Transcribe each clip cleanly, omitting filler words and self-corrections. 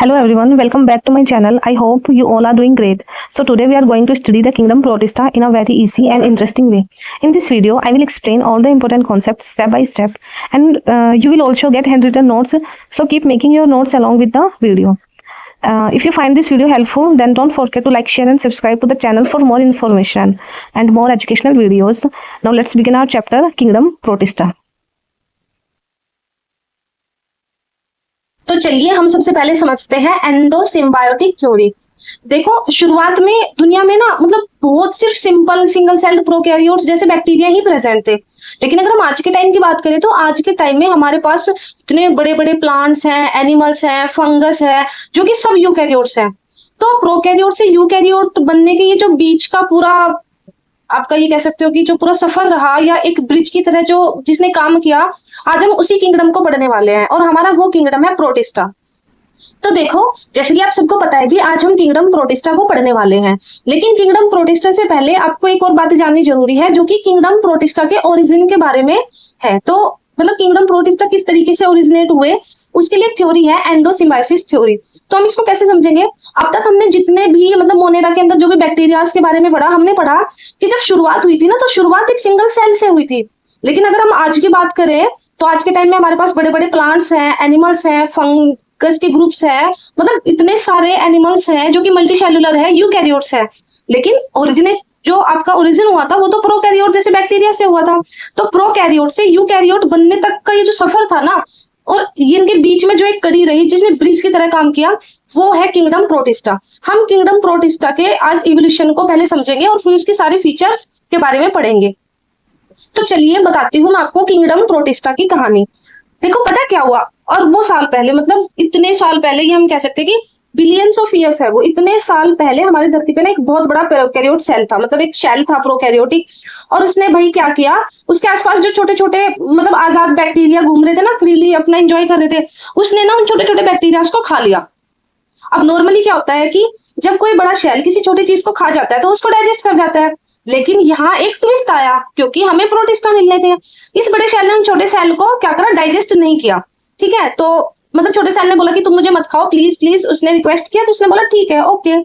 Hello everyone, welcome back to my channel. I hope you all are doing great. So today we are going to study the kingdom Protista in a very easy and interesting way. In this video, I will explain all the important concepts step by step, and you will also get handwritten notes. So keep making your notes along with the video. If you find this video helpful, then don't forget to like, share and subscribe to the channel for more information and more educational videos. Now let's begin our chapter, Kingdom Protista. तो चलिए हम सबसे पहले समझते हैं endosymbiotic theory. देखो, शुरुआत में दुनिया में ना मतलब बहुत सिर्फ सिंपल सिंगल सेल्ड प्रोकैरियोट्स जैसे बैक्टीरिया ही प्रेजेंट थे। लेकिन अगर हम आज के टाइम की बात करें तो आज के टाइम में हमारे पास इतने बड़े बड़े प्लांट्स हैं, एनिमल्स हैं, फंगस है, जो कि सब यूकैरियोट्स हैं। तो प्रोकैरियोट से यूकैरियोट बनने के ये जो बीच का पूरा आपका ये कह सकते हो कि जो पूरा सफर रहा या एक ब्रिज की तरह जो जिसने काम किया, आज हम उसी किंगडम को पढ़ने वाले हैं और हमारा वो किंगडम है प्रोटिस्टा। तो देखो, जैसे कि आप सबको पता है कि आज हम किंगडम प्रोटिस्टा को पढ़ने वाले हैं, लेकिन किंगडम प्रोटिस्टा से पहले आपको एक और बात जाननी जरूरी है जो कि किंगडम प्रोटिस्टा के ओरिजिन के बारे में है। तो मतलब किंगडम प्रोटिस्टा किस तरीके से ओरिजिनेट हुए, उसके लिए थ्योरी है एंडोसिम्बायोसिस थ्योरी। तो हम इसको कैसे समझेंगे? अब तक हमने जितने भी मतलब मोनेरा के अंदर जो भी बैक्टीरियाज के बारे में पढ़ा, हमने पढ़ा कि जब शुरुआत हुई थी ना, तो शुरुआत एक सिंगल सेल से हुई थी। लेकिन अगर हम आज की बात करें तो आज के टाइम में हमारे पास बड़े बड़े प्लांट्स हैं, एनिमल्स हैं, फंगस के ग्रुप्स हैं, मतलब इतने सारे एनिमल्स हैं जो कि मल्टीसेलुलर है, यूकैरियोट्स है। लेकिन ओरिजिनेट जो आपका ओरिजिन हुआ था वो तो प्रोकैरियोट जैसे बैक्टीरिया से हुआ था। तो प्रोकैरियोट से यूकैरियोट बनने तक का ये जो सफर था ना, और इनके बीच में जो एक कड़ी रही जिसने ब्रिज की तरह काम किया, वो है किंगडम प्रोटिस्टा। हम किंगडम प्रोटिस्टा के आज इवोल्यूशन को पहले समझेंगे और फिर उसकी सारी फीचर्स के बारे में पढ़ेंगे। तो चलिए बताती हूँ मैं आपको किंगडम प्रोटिस्टा की कहानी। देखो, पता क्या हुआ, और वो साल पहले, मतलब इतने साल पहले, ये हम कह सकते हैं कि बिलियंस ऑफ ईयर्स है वो, इतने साल पहले हमारी धरती पे ना एक बहुत बड़ा प्रोकैरियोट सेल था, मतलब एक शेल था प्रोकैरियोटिक। और उसने भाई क्या किया, उसके आसपास जो छोटे छोटे मतलब आजाद बैक्टीरिया घूम रहे थे ना, फ्रीली अपना एंजॉय कर रहे थे, उसने ना उन छोटे छोटे बैक्टीरिया को खा लिया। अब नॉर्मली क्या होता है कि जब कोई बड़ा शेल किसी छोटी चीज को खा जाता है तो उसको डाइजेस्ट कर जाता है। लेकिन यहाँ एक ट्विस्ट आया, क्योंकि हमें प्रोटिस्टा मिलने थे। इस बड़े शेल ने उन छोटे सेल को क्या करा, डाइजेस्ट नहीं किया। ठीक है, तो मतलब छोटे सेल ने बोला कि तुम मुझे मत खाओ प्लीज प्लीज, उसने रिक्वेस्ट किया तो उसने बोला ठीक है, ओके।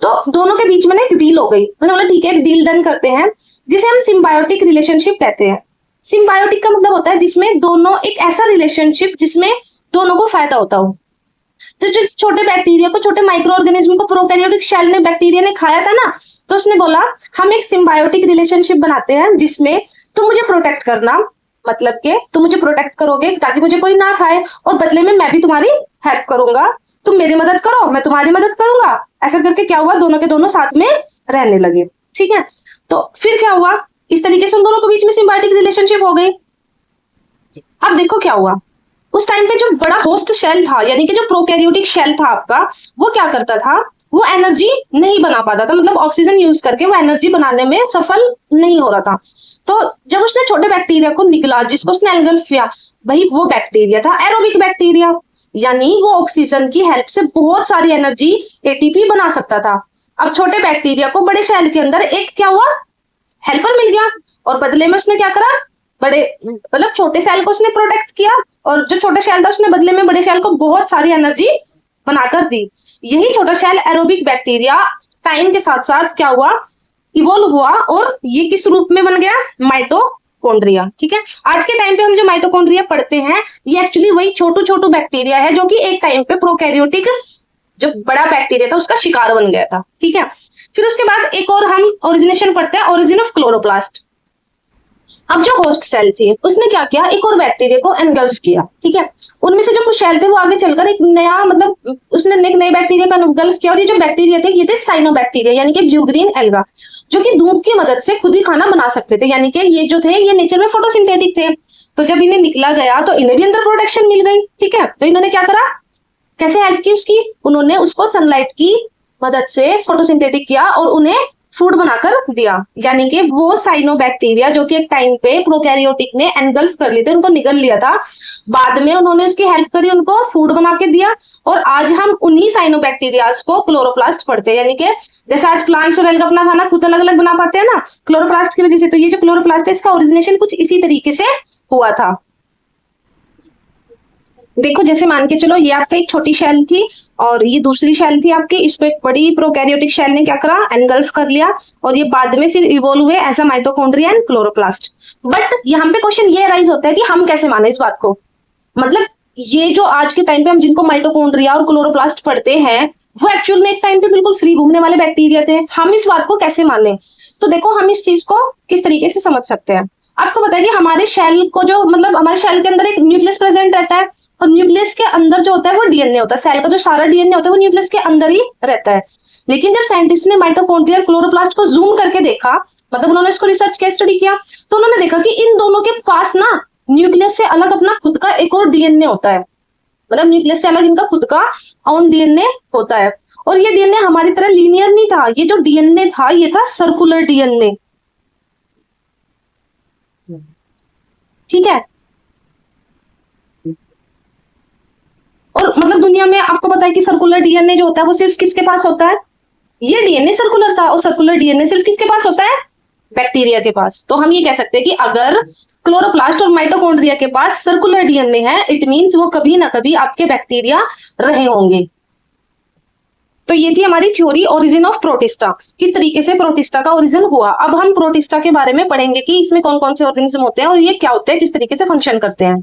तो दोनों के बीच में ना एक डील हो गई। मैंने बोला ठीक है, एक डील डन करते हैं, जिसे हम सिम्बायोटिक रिलेशनशिप कहते हैं। सिम्बायोटिक का मतलब होता है जिसमें दोनों, एक ऐसा रिलेशनशिप जिसमें दोनों को फायदा होता हो। तो जो छोटे बैक्टीरिया को, छोटे माइक्रो ऑर्गेनिज्म को प्रोकैरियोटिक शेल ने, बैक्टीरिया ने खाया था ना, तो उसने बोला हम एक सिम्बायोटिक रिलेशनशिप बनाते हैं जिसमें तुम मुझे प्रोटेक्ट करना, मतलब के तुम मुझे प्रोटेक्ट करोगे ताकि मुझे कोई ना खाए, और बदले में मैं भी तुम्हारी हेल्प करूंगा, तुम मेरी मदद करो मैं तुम्हारी मदद करूंगा। ऐसा करके क्या हुआ, दोनों के दोनों साथ में रहने लगे। ठीक है, तो फिर क्या हुआ, इस तरीके से उन दोनों के बीच में सिम्बायोटिक रिलेशनशिप हो गई। अब देखो क्या हुआ, उस टाइम पे जो बड़ा होस्ट शेल था, यानी कि जो प्रोकैरियोटिक शेल था आपका, वो क्या करता था, वो एनर्जी नहीं बना पाता था, मतलब ऑक्सीजन यूज करके वो एनर्जी बनाने में सफल नहीं हो रहा था। तो जब उसने छोटे बैक्टीरिया को निकला, जिसको उसने एनगल्फ किया, भाई वो बैक्टीरिया था एरोबिक बैक्टीरिया, यानी वो ऑक्सीजन की हेल्प से बहुत सारी एनर्जी, एटीपी बना सकता था। अब छोटे बैक्टीरिया को बड़े शेल के अंदर एक क्या हुआ, हेल्पर मिल गया, और बदले में उसने क्या करा, बड़े मतलब छोटे सेल को उसने प्रोटेक्ट किया, और जो छोटा शेल था उसने बदले में बड़े शेल को बहुत सारी एनर्जी बनाकर दी। यही छोटा शेल एरोबिक बैक्टीरिया टाइम के साथ साथ क्या हुआ, इवॉल्व हुआ, और ये किस रूप में बन गया, माइटोकॉन्ड्रिया। ठीक है, आज के टाइम पे हम जो माइटोकॉन्ड्रिया पढ़ते हैं, ये एक्चुअली वही छोटू छोटू बैक्टीरिया है जो कि एक टाइम पे प्रोकैरियोटिक जो बड़ा बैक्टीरिया था उसका शिकार बन गया था। ठीक है, फिर उसके बाद एक और हम ओरिजिनेशन पढ़ते हैं, ओरिजिन ऑफ क्लोरोप्लास्ट। अब जो होस्ट सेल थी उसने क्या किया, एक और बैक्टीरिया को एनगल्फ किया। ठीक है, उनमें से जो कुछ सेल थे वो आगे चलकर एक नया, मतलब उसने एक नए बैक्टीरिया का एनगल्फ किया, और ये जो बैक्टीरिया थे ये थे साइनोबैक्टीरिया, यानी कि ब्लू ग्रीन एल्गा, जो कि धूप की मदद से खुद ही खाना बना सकते थे। यानी कि ये जो थे ये नेचर में फोटोसिंथेटिक थे। तो जब इन्हें निकला गया तो इन्हें भी अंदर प्रोटेक्शन मिल गई। ठीक है, तो इन्होंने क्या करा, कैसे हेल्प की उसकी, उन्होंने उसको सनलाइट की मदद से फोटोसिंथेटिक किया और उन्हें फूड बनाकर दिया। यानी कि वो साइनोबैक्टीरिया जो कि एक टाइम पे प्रोकैरियोटिक ने एनगल्फ कर लिए थे, उनको निगल लिया था, बाद में उन्होंने उसकी हेल्प करी, उनको फूड बना के दिया, और आज हम उन्हीं साइनोबैक्टीरियाज को क्लोरोप्लास्ट पढ़ते हैं। यानी कि जैसे आज प्लांट्स और एल्गा अपना खाना खुद अलग अलग बना पाते हैं ना, क्लोरोप्लास्ट की वजह से। तो ये जो क्लोरोप्लास्ट है इसका ओरिजिनेशन कुछ इसी तरीके से हुआ था। देखो, जैसे मान के चलो ये आपका एक छोटी शेल थी, और ये दूसरी शेल थी आपकी, इसको एक बड़ी प्रोकैरियोटिक शेल ने क्या करा, एनगल्फ कर लिया, और ये बाद में फिर इवोल्व हुए as a mitochondria and chloroplast. But यहाँ पे क्वेश्चन ये राइज होता है कि हम कैसे माने इस बात को, मतलब ये जो आज के टाइम पे हम जिनको माइटोकॉन्ड्रिया और क्लोरोप्लास्ट पढ़ते हैं, वो एक्चुअल में एक टाइम पे बिल्कुल फ्री घूमने वाले बैक्टीरिया थे। हम इस बात को कैसे माने, तो देखो हम इस चीज को किस तरीके से समझ सकते हैं। आपको पता है कि हमारे शेल को जो मतलब हमारे शेल के अंदर एक न्यूक्लियस प्रेजेंट रहता है, और न्यूक्लियस के अंदर जो होता है वो डीएनए होता है। सेल का जो सारा डीएनए होता है वो न्यूक्लियस के अंदर ही रहता है। लेकिन जब साइंटिस्ट ने माइटोकॉन्ड्रिया और क्लोरोप्लास्ट को जूम करके देखा, मतलब उन्होंने इसको रिसर्च केस स्टडी किया, तो उन्होंने देखा कि इन दोनों के पास ना न्यूक्लियस से अलग अपना खुद का एक और डीएनए होता है, मतलब न्यूक्लियस से अलग इनका खुद का ओन डीएनए होता है। और ये डीएनए हमारी तरह लीनियर नहीं था, ये जो डीएनए था ये था सर्कुलर डीएनए, ठीक है। और मतलब दुनिया में आपको पता है कि सर्कुलर डीएनए जो होता है वो सिर्फ किसके पास होता है, ये डीएनए सर्कुलर था, और सर्कुलर डीएनए सिर्फ किसके पास होता है, बैक्टीरिया के पास। तो हम ये कह सकते हैं कि अगर क्लोरोप्लास्ट और माइटोकॉन्ड्रिया के पास सर्कुलर डीएनए है, इट मींस वो कभी ना कभी आपके बैक्टीरिया रहे होंगे। तो ये थी हमारी थ्योरी ओरिजिन ऑफ प्रोटिस्टा, किस तरीके से प्रोटिस्टा का ओरिजिन हुआ। अब हम प्रोटिस्टा के बारे में पढ़ेंगे कि इसमें कौन कौन से ऑर्गेनिज्म होते हैं और ये क्या होते हैं, किस तरीके से फंक्शन करते हैं।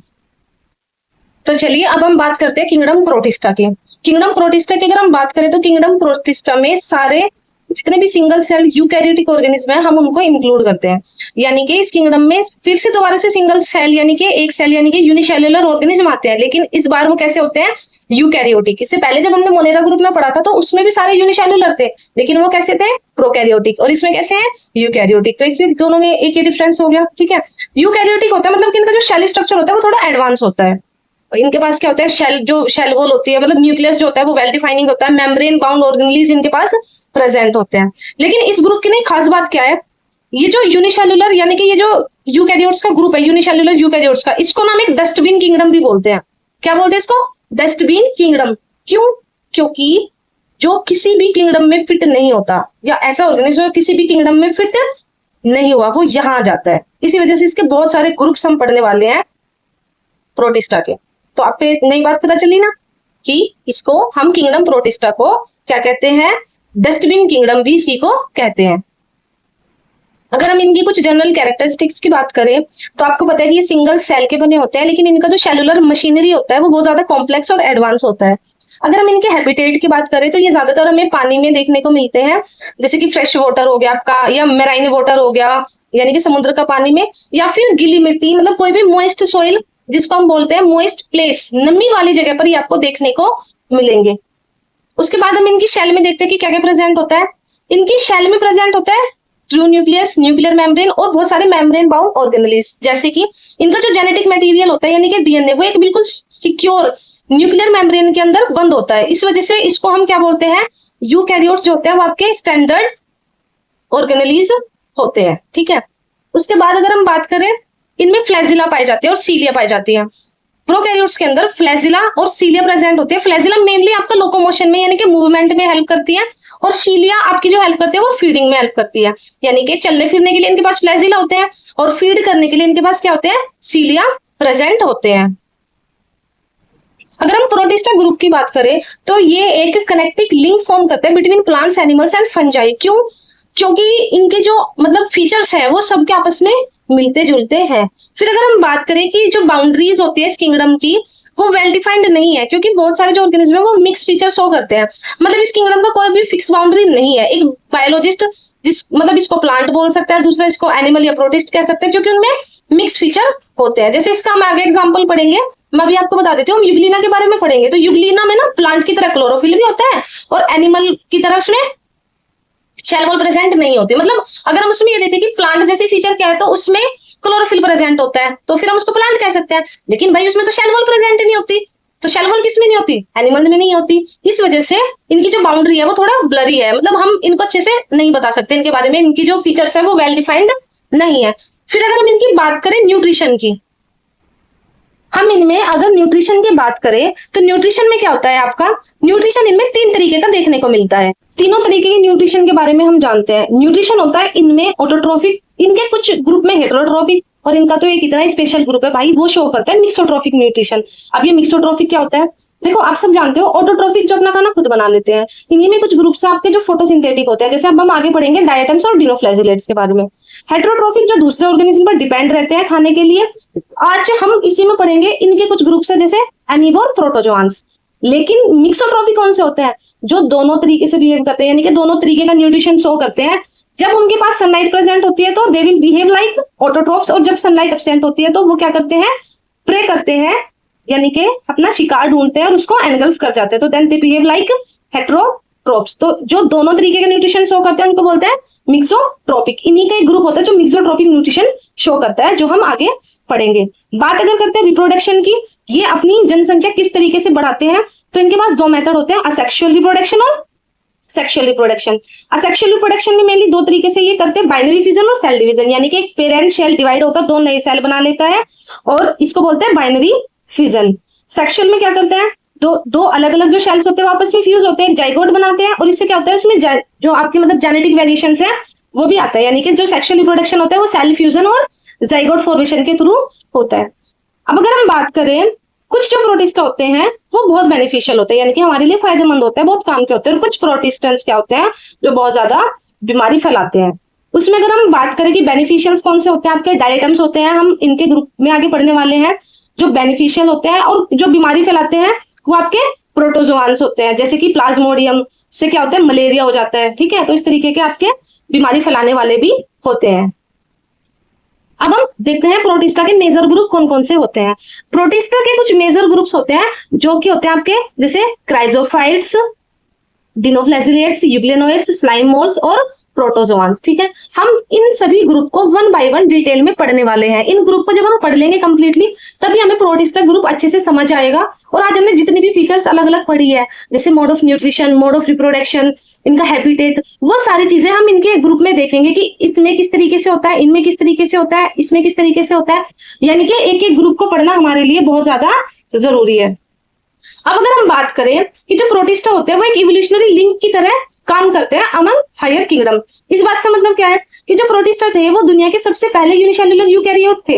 तो चलिए अब हम बात करते हैं किंगडम प्रोटिस्टा की। किंगडम प्रोटिस्टा की अगर हम बात करें तो किंगडम प्रोटिस्टा में सारे जितने भी सिंगल सेल यूकैरियोटिक ऑर्गेनिज्म है हम उनको इंक्लूड करते हैं। यानी कि इस किंगडम में फिर से दोबारा से सिंगल सेल यानी कि एक सेल यानी कि यूनिसेल्युलर ऑर्गेनिज्म आते हैं, लेकिन इस बार वो कैसे होते हैं, यूकैरियोटिक। इससे पहले जब हमने मोनेरा ग्रुप में पढ़ा था तो उसमें भी सारे यूनिसेल्युलर थे, लेकिन वो कैसे थे, प्रोकैरियोटिक। और इसमें कैसे हैं, यूकैरियोटिक। तो एक दोनों में एक ही डिफरेंस हो गया, ठीक है। यूकैरियोटिक होता है मतलब कि इनका जो शेल स्ट्रक्चर होता है वो थोड़ा एडवांस होता है। इनके पास क्या होता है, शेल वॉल होती है, मतलब न्यूक्लियस जो होता है वो वेल डिफाइनिंग होता है, मेम्ब्रेन बाउंड ऑर्गेनेल्स इनके पास प्रेजेंट होते हैं। लेकिन इस ग्रुप की नहीं खास बात क्या है, ये जो यूनिसेल्युलर यानी कि ये जो यूकैरियोट्स का ग्रुप है, यूनिसेल्युलर यूकैरियोट्स का, इसको ना हम एक डस्टबिन किंगडम भी बोलते हैं। क्या बोलते हैं इसको, डस्टबिन किंगडम। क्यों, क्योंकि जो किसी भी किंगडम में फिट नहीं होता, या ऐसा ऑर्गेनिज्म किसी भी किंगडम में फिट नहीं हुआ, वो यहाँ आ जाता है। इसी वजह से इसके बहुत सारे ग्रुप्स हम पढ़ने वाले हैं प्रोटिस्टा के। तो आपको एक नई बात पता चली ना कि इसको हम किंगडम प्रोटिस्टा को क्या कहते हैं, डस्टबिन किंगडम भी इसी को कहते हैं। अगर हम इनकी कुछ जनरल कैरेक्टरिस्टिक्स की बात करें तो आपको पता है कि ये सिंगल सेल के बने होते हैं, लेकिन इनका जो सेलुलर मशीनरी होता है वो बहुत ज्यादा कॉम्प्लेक्स और एडवांस होता है। अगर हम इनके हैबिटेट की बात करें तो ये ज्यादातर हमें पानी में देखने को मिलते हैं, जैसे कि फ्रेश वाटर हो गया आपका, या मेराइन वाटर हो गया यानी कि समुद्र का पानी में, या फिर गीली मिट्टी, मतलब कोई भी मॉइस्ट सॉइल जिसको हम बोलते हैं मॉइस्ट प्लेस, नमी वाली जगह पर ये आपको देखने को मिलेंगे। उसके बाद हम इनकी शेल में देखते हैं कि क्या क्या प्रेजेंट होता है। इनकी शेल में प्रेजेंट होता है ट्रू न्यूक्लियस, न्यूक्लियर मेम्ब्रेन और बहुत सारे मेम्ब्रेन बाउंड ऑर्गेनेल्स। जैसे कि इनका जो जेनेटिक मटेरियल होता है यानी कि डीएनए, वो एक बिल्कुल सिक्योर न्यूक्लियर मेम्ब्रेन के अंदर बंद होता है। इस वजह से इसको हम क्या बोलते हैं, यूकैरियोट्स जो होते हैं वो आपके स्टैंडर्ड ऑर्गेनेल्स होते हैं, ठीक है। उसके बाद अगर हम बात करें, इनमें फ्लैजिला पाई जाती है और सीलिया पाई जाती है। प्रोकैरियोट्स के अंदर फ्लैजिला और सीलिया प्रेजेंट होती है। फ्लैजिला मेनली आपका लोकोमोशन में यानी कि मूवमेंट में हेल्प करती है, और सीलिया आपकी जो हेल्प करती है वो फीडिंग में हेल्प करती है, यानी कि चलने फिरने के लिए इनके पास फ्लैजिला होते हैं और फीड करने के लिए इनके पास क्या होते हैं, सीलिया प्रेजेंट होते हैं। अगर हम प्रोटिस्टा ग्रुप की बात करें तो ये एक कनेक्टिंग लिंक फॉर्म करते हैं between plants, animals and fungi. क्यों, क्योंकि इनके जो मतलब फीचर्स है वो सबके आपस में मिलते जुलते हैं। फिर अगर हम बात करें कि जो बाउंड्रीज होती है इस किंगडम की वो वेल डिफाइंड नहीं है, क्योंकि बहुत सारे जो ऑर्गेनिज्म है वो मिक्स फीचर शो करते हैं। मतलब इस किंगडम का कोई भी फिक्स बाउंड्री नहीं है। एक बायोलॉजिस्ट मतलब इसको प्लांट बोल सकता है, दूसरा इसको एनिमल या प्रोटिस्ट कह सकते हैं, क्योंकि उनमें मिक्स फीचर होते हैं। जैसे इसका हम आगे एग्जाम्पल पढ़ेंगे, मैं अभी आपको बता देती हूँ। हम यूग्लिना के बारे में पढ़ेंगे तो यूग्लिना में ना प्लांट की तरह क्लोरोफिल भी होता है और एनिमल की तरह उसमें शेल वॉल प्रेजेंट नहीं होती। मतलब अगर हम उसमें ये देखें कि प्लांट जैसे फीचर क्या है तो उसमें क्लोरोफिल प्रेजेंट होता है, तो फिर हम उसको प्लांट कह सकते हैं। लेकिन भाई उसमें तो शेल वॉल प्रेजेंट नहीं होती, तो शेल वॉल किस में नहीं होती, एनिमल में नहीं होती। इस वजह से इनकी जो बाउंड्री है वो थोड़ा ब्लरी है, मतलब हम इनको अच्छे से नहीं बता सकते इनके बारे में, इनकी जो फीचर्स है वो वेल डिफाइंड नहीं है। फिर अगर हम इनकी बात करें न्यूट्रिशन की, हम इनमें अगर न्यूट्रिशन की बात करें तो न्यूट्रिशन में क्या होता है आपका, न्यूट्रिशन इनमें 3 तरीके का देखने को मिलता है। तीनों तरीके के न्यूट्रिशन के बारे में हम जानते हैं। न्यूट्रिशन होता है इनमें ऑटोट्रोफिक, इनके कुछ ग्रुप में हेटेरोट्रोफिक और इनका तो एक इतना स्पेशल ग्रुप है भाई, वो शो करता है मिक्सोट्रोफिक न्यूट्रिशन। अब ये मिक्सोट्रोफिक क्या होता है? देखो आप सब जानते हो ऑटोट्रोफिक जो अपना खाना खुद बना लेते हैं, इन्हीं में कुछ ग्रुप्स आपके जो फोटोसिंथेटिक होते हैं। जैसे अब हम आगे पढ़ेंगे डायटम्स और डिनोफ्लैजिलेट्स के बारे में। हेट्रोट्रोफिक जो दूसरे ऑर्गेनिज्म पर डिपेंड रहते हैं खाने के लिए, आज हम इसी में पढ़ेंगे। इनके कुछ ग्रुप्स है जैसे अमीबा और प्रोटोजोआंस। लेकिन मिक्सोट्रोफिक कौन से होते हैं? जो दोनों तरीके से बिहेव करते हैं, यानी कि दोनों तरीके का न्यूट्रिशन शो करते हैं। जब उनके पास सनलाइट प्रेजेंट होती है तो they will behave like autotrophs, और जब सनलाइट एब्सेंट होती है तो वो क्या करते हैं? प्रे करते हैं, यानी कि अपना शिकार ढूंढते हैं और उसको एनगल्फ कर जाते हैं। तो देन दे बिहेव लाइक हेट्रोट्रोफ्स। तो जो दोनों तरीके के न्यूट्रिशन शो करते हैं उनको बोलते हैं मिक्सोट्रोपिक। इन्हीं का एक ग्रुप होता है जो मिक्सोट्रोपिक न्यूट्रिशन शो करता है, जो हम आगे पढ़ेंगे। बात अगर करते हैं रिप्रोडक्शन की, ये अपनी जनसंख्या किस तरीके से बढ़ाते हैं, तो इनके पास दो मेथड होते हैं, असेक्सुअल रिप्रोडक्शन और सेक्सुअल रिप्रोडक्शन। असेक्सुअल रिप्रोडक्शन में मेनली दो तरीके से ये करते हैं, बाइनरी फिजन और सेल डिवीजन, यानी कि एक पेरेंट सेल डिवाइड होकर दो नए सेल बना लेता है और इसको बोलते हैं बाइनरी फिजन। सेक्सुअल में क्या करते हैं? दो अलग अलग जो सेल्स होते हैं वो आपस में फ्यूज होते हैं, एक जाइगोट बनाते हैं, और इससे क्या होता है उसमें जो आपकी मतलब जेनेटिक वेरिएशंस है वो भी आता है। यानी कि जो सेक्सुअल रिप्रोडक्शन होता है वो सेल फ्यूजन और जाइगोट फॉर्मेशन के थ्रू होता है। अब अगर हम बात करें, कुछ जो प्रोटिस्टा होते हैं वो बहुत बेनिफिशियल होते हैं, यानी कि हमारे लिए फायदेमंद होते हैं, बहुत काम के होते हैं। और कुछ प्रोटिस्टेंट्स क्या होते हैं जो बहुत ज्यादा बीमारी फैलाते हैं। उसमें अगर हम बात करें कि बेनिफिशियल्स कौन से होते हैं, आपके डायटम्स होते हैं, हम इनके ग्रुप में आगे पढ़ने वाले हैं। जो बेनिफिशियल होते हैं और जो बीमारी फैलाते हैं वो आपके प्रोटोजोआंस होते हैं, जैसे कि प्लाज्मोडियम से क्या होता है? मलेरिया हो जाता है, ठीक है। तो इस तरीके के आपके बीमारी फैलाने वाले भी होते हैं। अब हम देखते हैं प्रोटिस्टा के मेजर ग्रुप कौन कौन से होते हैं। प्रोटिस्टा के कुछ मेजर ग्रुप्स होते हैं जो कि होते हैं आपके जैसे क्राइजोफाइट्स, डिनोफ्लैजिलेट्स, यूग्लेनोइड्स, स्लाइम मोल्स और प्रोटोजोआंस, ठीक है। हम इन सभी ग्रुप को वन बाय वन डिटेल में पढ़ने वाले हैं। इन ग्रुप को जब हम पढ़ लेंगे कंप्लीटली तभी हमें प्रोटिस्टा ग्रुप अच्छे से समझ आएगा। और आज हमने जितनी भी फीचर्स अलग अलग पढ़ी है, जैसे mode of nutrition, mode of reproduction, इनका हैबिटेट, वो सारी चीजें हम इनके ग्रुप में देखेंगे कि इसमें किस तरीके से होता है, इनमें किस तरीके से होता है, इसमें किस तरीके से होता है। यानी कि एक एक ग्रुप को पढ़ना हमारे लिए बहुत ज्यादा जरूरी है। अब अगर हम बात करें कि जो प्रोटिस्टा होते हैं वो एक इवोल्यूशनरी लिंक की तरह काम करते हैं अमंग हायर किंगडम। इस बात का मतलब क्या है कि जो प्रोटिस्टा थे वो दुनिया के सबसे पहले यूनिसेल्युलर यूकैरियोट थे।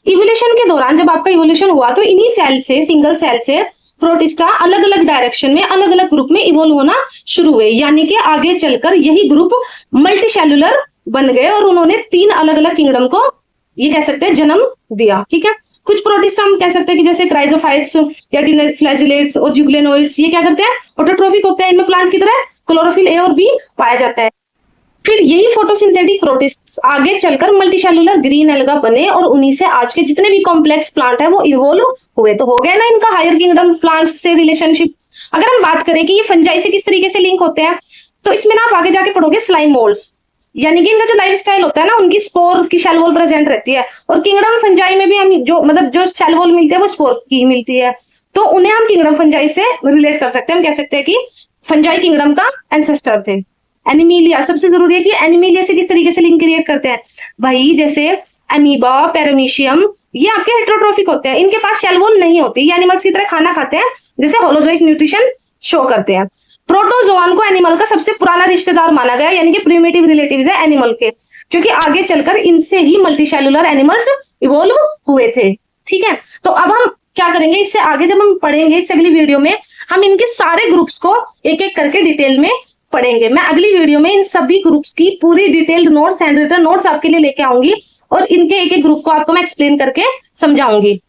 इवोल्यूशन के दौरान जब आपका इवोल्यूशन हुआ तो इन्हीं सेल से, सिंगल सेल से प्रोटिस्टा अलग अलग डायरेक्शन में, अलग अलग ग्रुप में इवोल्व होना शुरू हुए। यानी कि आगे चलकर यही ग्रुप मल्टीसेल्युलर बन गए और उन्होंने 3 अलग अलग किंगडम को ये कह सकते हैं जन्म दिया, ठीक है। कुछ प्रोटिस्टा हम कह सकते हैं कि जैसे क्राइजोफाइट्स या डिनोफ्लैजिलेट्स और यूग्लेनोइड्स, ये क्या करते हैं? ऑटोट्रोफिक होते हैं। इनमें प्लांट की तरह क्लोरोफिल ए और बी पाया जाता है। फिर यही फोटोसिंथेटिक प्रोटिस्ट्स आगे चलकर मल्टीसेल्युलर ग्रीन एल्गा बने और उन्हीं से आज के जितने भी कॉम्प्लेक्स प्लांट है वो इवोल्व हुए। तो हो गया ना इनका हायर किंगडम प्लांट्स से रिलेशनशिप। अगर हम बात करें कि ये फंजाई से किस तरीके से लिंक होते हैं, तो इसमें ना आप आगे जाके पढ़ोगे स्लाइम मोल्ड्स, यानी कि इनका जो लाइफ स्टाइल होता है ना, उनकी स्पोर की शेल वॉल प्रेजेंट रहती है। और किंगडम फंजाई में भी हम जो शेल वॉल मिलती है वो स्पोर की मिलती है। तो उन्हें हम किंगडम फंजाई से रिलेट कर सकते हैं। हम कह सकते हैं कि फंजाई किंगडम का एंसेस्टर थे। एनिमीलिया, सबसे जरूरी है कि एनिमीलिया से किस तरीके से लिंक क्रिएट करते हैं भाई, जैसे अमीबा, पैरामीशियम, ये आपके हेट्रोट्रोफिक होते हैं। इनके पास शेल वॉल नहीं होती, ये एनिमल्स की तरह खाना खाते हैं, जैसे होलोजोइक न्यूट्रिशन शो करते हैं। प्रोटोजोआन को एनिमल का सबसे पुराना रिश्तेदार माना गया, यानी कि प्रिमिटिव रिलेटिव्स है एनिमल के, क्योंकि आगे चलकर इनसे ही मल्टीसेल्युलर एनिमल्स इवॉल्व हुए थे, ठीक है। तो अब हम क्या करेंगे, इससे आगे जब हम पढ़ेंगे इस अगली वीडियो में हम इनके सारे ग्रुप्स को एक एक करके डिटेल में पढ़ेंगे। मैं अगली वीडियो में इन सभी ग्रुप्स की पूरी detailed notes, handwritten notes आपके लिए लेके आऊंगी और इनके एक एक ग्रुप को आपको मैं एक्सप्लेन करके समझाऊंगी।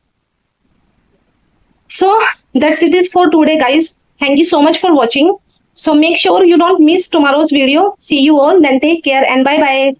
So that's it is for today, guys. Thank you so much for watching. So make sure you don't miss tomorrow's video. See you all, then take care and bye bye.